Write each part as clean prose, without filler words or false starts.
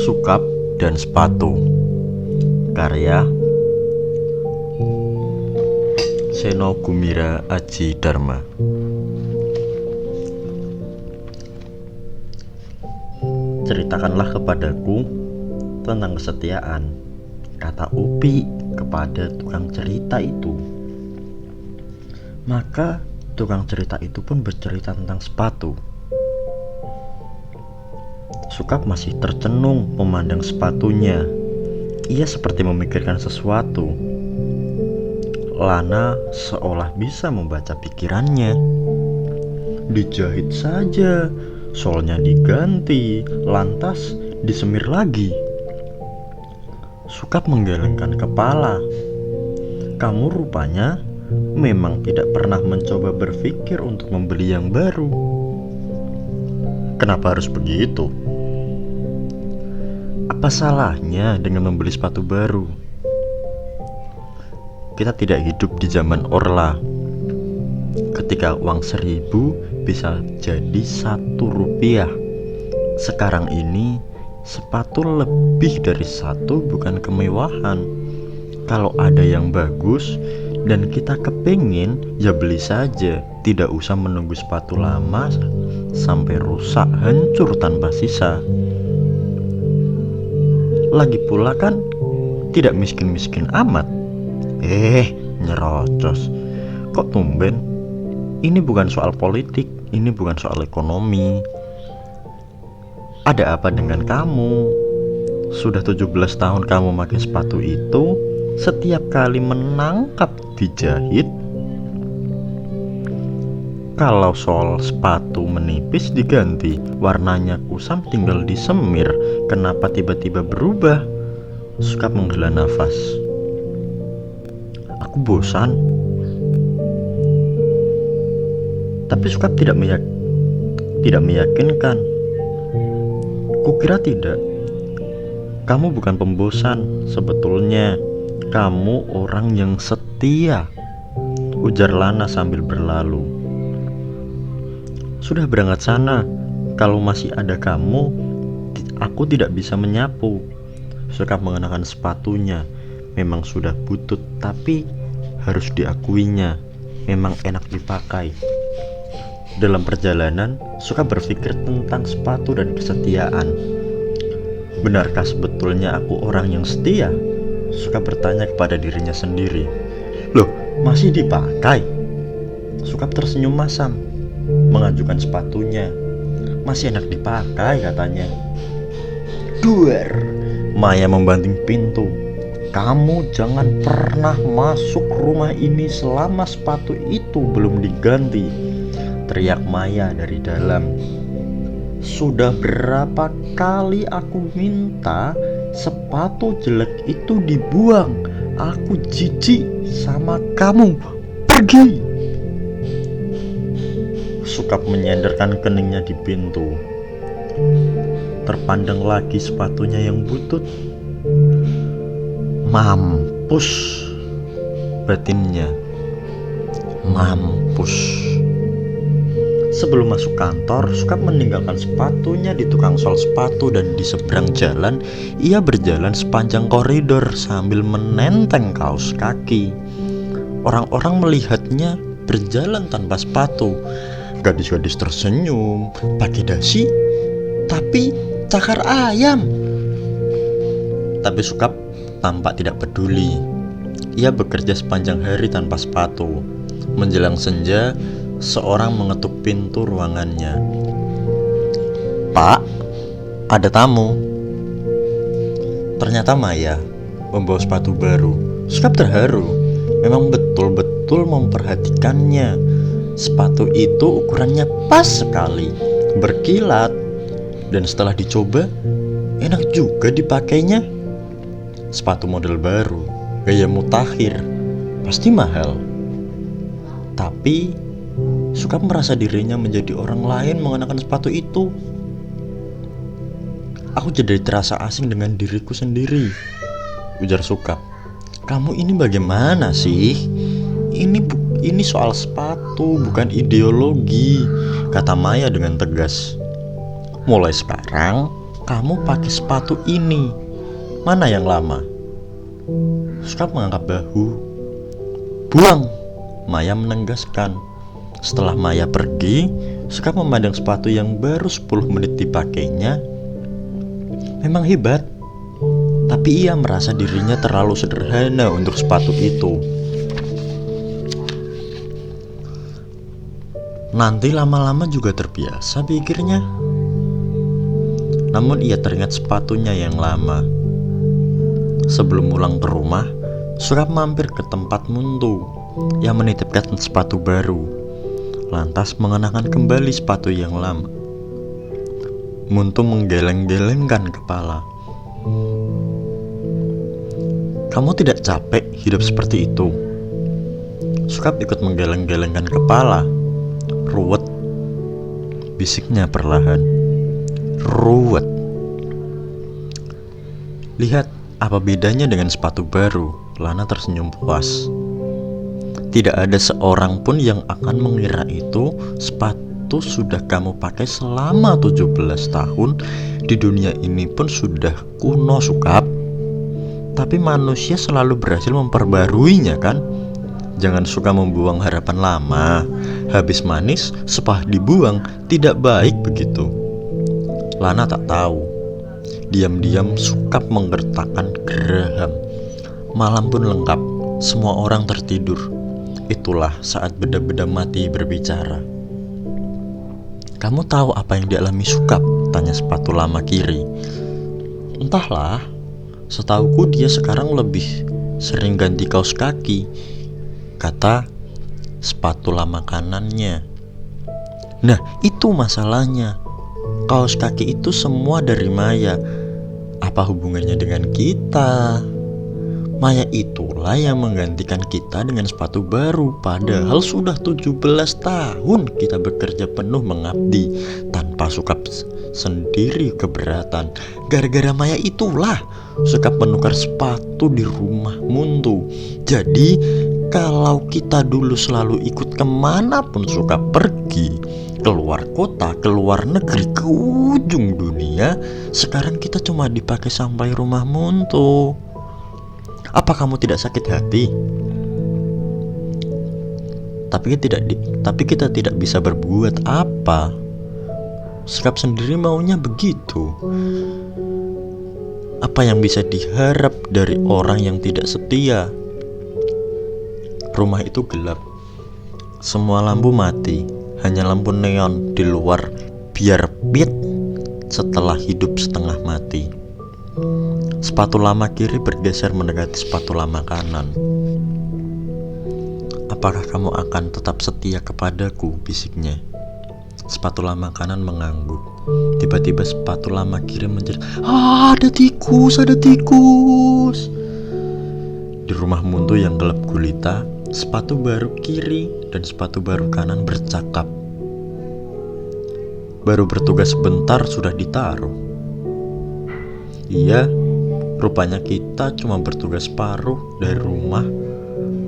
Sukap dan Sepatu, karya Seno Gumira Aji Dharma. Ceritakanlah kepadaku tentang kesetiaan, kata Upi kepada tukang cerita itu. Maka tukang cerita itu pun bercerita tentang sepatu. Sukap masih tercenung memandang sepatunya. Ia seperti memikirkan sesuatu. Lana seolah bisa membaca pikirannya. Dijahit saja, solnya diganti, lantas disemir lagi. Sukap menggelengkan kepala. Kamu rupanya memang tidak pernah mencoba berpikir untuk membeli yang baru. Kenapa harus begitu? Apa salahnya dengan membeli sepatu baru? Kita tidak hidup di zaman Orla, ketika uang 1.000 bisa jadi 1 rupiah. Sekarang ini sepatu lebih dari 1 bukan kemewahan. Kalau ada yang bagus dan kita kepingin, ya beli saja. Tidak usah menunggu sepatu lama sampai rusak hancur tanpa sisa. Lagi pula kan tidak miskin-miskin amat. Nyerocos. Kok tumben? Ini bukan soal politik, ini bukan soal ekonomi. Ada apa dengan kamu? Sudah 17 tahun kamu pakai sepatu itu. Setiap kali menangkap dijahit. Kalau sol sepatu menipis diganti, warnanya kusam tinggal disemir. Kenapa tiba-tiba berubah? Sukap menghela nafas. Aku bosan. Tapi Sukap tidak meyakinkan. Kukira tidak. Kamu bukan pembosan sebetulnya. Kamu orang yang setia, ujar Lana sambil berlalu. Sudah berangkat sana. Kalau masih ada kamu, aku tidak bisa menyapu. Sukap mengenakan sepatunya. Memang sudah butut, tapi harus diakuinya, memang enak dipakai. Dalam perjalanan, Sukap berpikir tentang sepatu dan kesetiaan. Benarkah sebetulnya aku orang yang setia? Sukap bertanya kepada dirinya sendiri. Loh, masih dipakai? Sukap tersenyum masam, mengajukan sepatunya. Masih enak dipakai katanya. Duer, Maya membanting pintu. Kamu jangan pernah masuk rumah ini selama sepatu itu belum diganti, teriak Maya dari dalam. Sudah berapa kali aku minta sepatu jelek itu dibuang. Aku jijik sama kamu. Pergi! Sukap menyandarkan keningnya di pintu. Terpandang lagi sepatunya yang butut. Mampus, batinnya. Mampus. Sebelum masuk kantor, Sukap meninggalkan sepatunya di tukang sol sepatu dan di seberang jalan ia berjalan sepanjang koridor sambil menenteng kaos kaki. Orang-orang melihatnya berjalan tanpa sepatu. Gadis-gadis tersenyum, pakai dasi, tapi cakar ayam. Tapi Sukap tampak tidak peduli. Ia bekerja sepanjang hari tanpa sepatu. Menjelang senja, seorang mengetuk pintu ruangannya. Pak, ada tamu. Ternyata Maya membawa sepatu baru. Sukap terharu. Memang betul-betul memperhatikannya. Sepatu itu ukurannya pas sekali, berkilat, dan setelah dicoba, enak juga dipakainya. Sepatu model baru, gaya mutakhir, pasti mahal. Tapi Sukap merasa dirinya menjadi orang lain mengenakan sepatu itu. Aku jadi terasa asing dengan diriku sendiri, ujar Sukap. Kamu ini bagaimana sih? Ini soal sepatu, bukan ideologi, kata Maya dengan tegas. Mulai sekarang kamu pakai sepatu ini. Mana yang lama? Sukap mengangkat bahu. Buang, Maya menegaskan. Setelah Maya pergi, Sukap memandang sepatu yang baru 10 menit dipakainya. Memang hebat, tapi ia merasa dirinya terlalu sederhana untuk sepatu itu. Nanti lama-lama juga terbiasa, pikirnya. Namun ia teringat sepatunya yang lama. Sebelum pulang ke rumah, Sukap mampir ke tempat Muntu yang menitipkan sepatu baru, lantas mengenakan kembali sepatu yang lama. Muntu menggeleng-gelengkan kepala. Kamu tidak capek hidup seperti itu? Sukap ikut menggeleng-gelengkan kepala. Ruwet, bisiknya perlahan. Ruwet. Lihat, apa bedanya dengan sepatu baru? Lana tersenyum puas. Tidak ada seorang pun yang akan mengira itu sepatu sudah kamu pakai selama 17 tahun. Di dunia ini pun sudah kuno, Sukap. Tapi manusia selalu berhasil memperbaruinya, kan? Jangan suka membuang harapan lama. Habis manis, sepah dibuang. Tidak baik begitu. Lana tak tahu. Diam-diam Sukap menggertakkan geraham. Malam pun lengkap. Semua orang tertidur. Itulah saat beda-beda mati berbicara. Kamu tahu apa yang dialami Sukap? Tanya sepatu lama kiri. Entahlah. Setauku dia sekarang lebih sering ganti kaos kaki, kata sepatu lama kanannya. Nah, itu masalahnya. Kaos kaki itu semua dari Maya. Apa hubungannya dengan kita? Maya itulah yang menggantikan kita dengan sepatu baru. Padahal sudah 17 tahun kita bekerja penuh mengabdi tanpa Sukap sendiri keberatan. Gara-gara Maya itulah Sukap menukar sepatu di rumah Muntu. Jadi kalau kita dulu selalu ikut kemanapun Sukap pergi, keluar kota, keluar negeri, ke ujung dunia, sekarang kita cuma dipakai sampai rumah Muntu. Apa kamu tidak sakit hati? Tapi kita tidak bisa berbuat apa. Sukap sendiri maunya begitu. Apa yang bisa diharap dari orang yang tidak setia? Rumah itu gelap. Semua lampu mati. Hanya lampu neon di luar biar pit setelah hidup setengah mati. Sepatu lama kiri bergeser mendekati sepatu lama kanan. Apakah kamu akan tetap setia kepadaku? Bisiknya. Sepatu lama kanan mengangguk. Tiba-tiba sepatu lama kiri menjerit, ada tikus, ada tikus. Di rumah Muntu yang gelap gulita, sepatu baru kiri dan sepatu baru kanan bercakap. Baru bertugas sebentar sudah ditaruh. Iya, rupanya kita cuma bertugas separuh dari rumah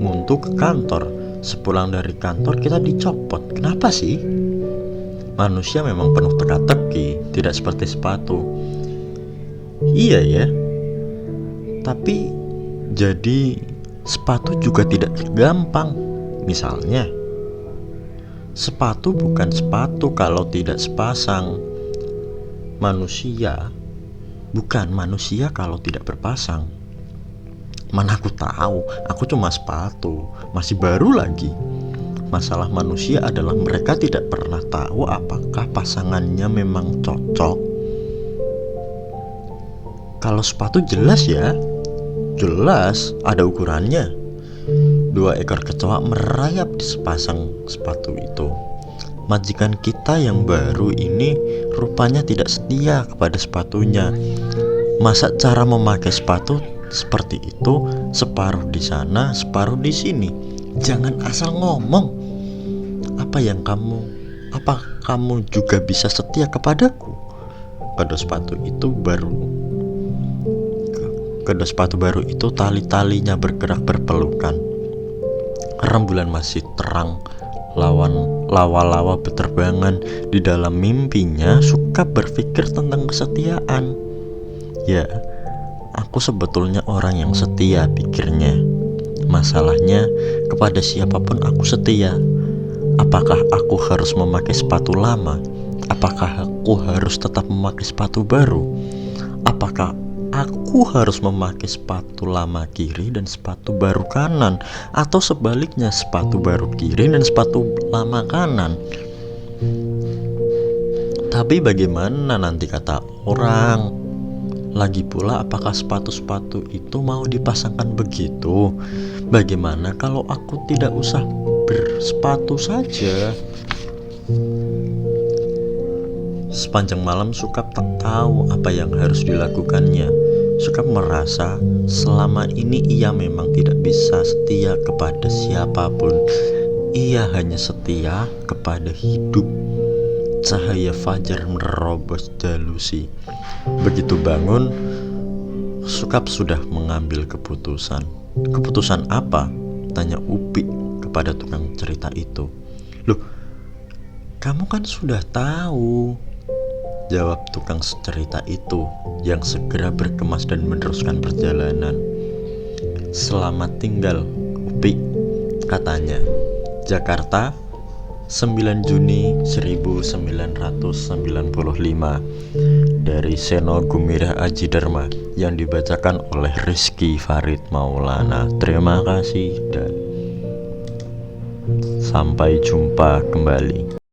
Muntu ke kantor. Sepulang dari kantor kita dicopot. Kenapa sih? Manusia memang penuh teka-teki, tidak seperti sepatu. Iya ya. Tapi jadi sepatu juga tidak gampang. Misalnya, sepatu bukan sepatu kalau tidak sepasang. Manusia bukan manusia kalau tidak berpasang. Mana aku tahu, aku cuma sepatu, masih baru lagi. Masalah manusia adalah mereka tidak pernah tahu apakah pasangannya memang cocok. Kalau sepatu jelas ya, jelas ada ukurannya. 2 ekor kecoa merayap di sepasang sepatu itu. Majikan kita yang baru ini rupanya tidak setia kepada sepatunya. Masa cara memakai sepatu seperti itu, separuh di sana, separuh di sini? Jangan asal ngomong. Apa kamu juga bisa setia kepadaku? Kedua sepatu baru itu tali-talinya bergerak berpelukan. Rembulan masih terang, lawa-lawa beterbangan di dalam mimpinya suka berpikir tentang kesetiaan. Ya, aku sebetulnya orang yang setia pikirnya. Masalahnya, kepada siapapun aku setia. Apakah aku harus memakai sepatu lama? Apakah aku harus tetap memakai sepatu baru? Apakah aku harus memakai sepatu lama kiri dan sepatu baru kanan, atau sebaliknya sepatu baru kiri dan sepatu lama kanan? Tapi bagaimana nanti kata orang? Lagi pula, apakah sepatu-sepatu itu mau dipasangkan begitu? Bagaimana kalau aku tidak usah bersepatu saja? Sepanjang malam Sukap tak tahu apa yang harus dilakukannya. Sukap merasa selama ini ia memang tidak bisa setia kepada siapapun. Ia hanya setia kepada hidup. Cahaya fajar menerobos delusi. Begitu bangun, Sukap sudah mengambil keputusan. Keputusan apa? Tanya Upi kepada tukang cerita itu. Loh, kamu kan sudah tahu, jawab tukang cerita itu yang segera berkemas dan meneruskan perjalanan. Selamat tinggal, Upi, katanya. Jakarta, 9 Juni 1995. Dari Seno Gumirah Aji Dharma yang dibacakan oleh Rizky Farid Maulana. Terima kasih dan sampai jumpa kembali.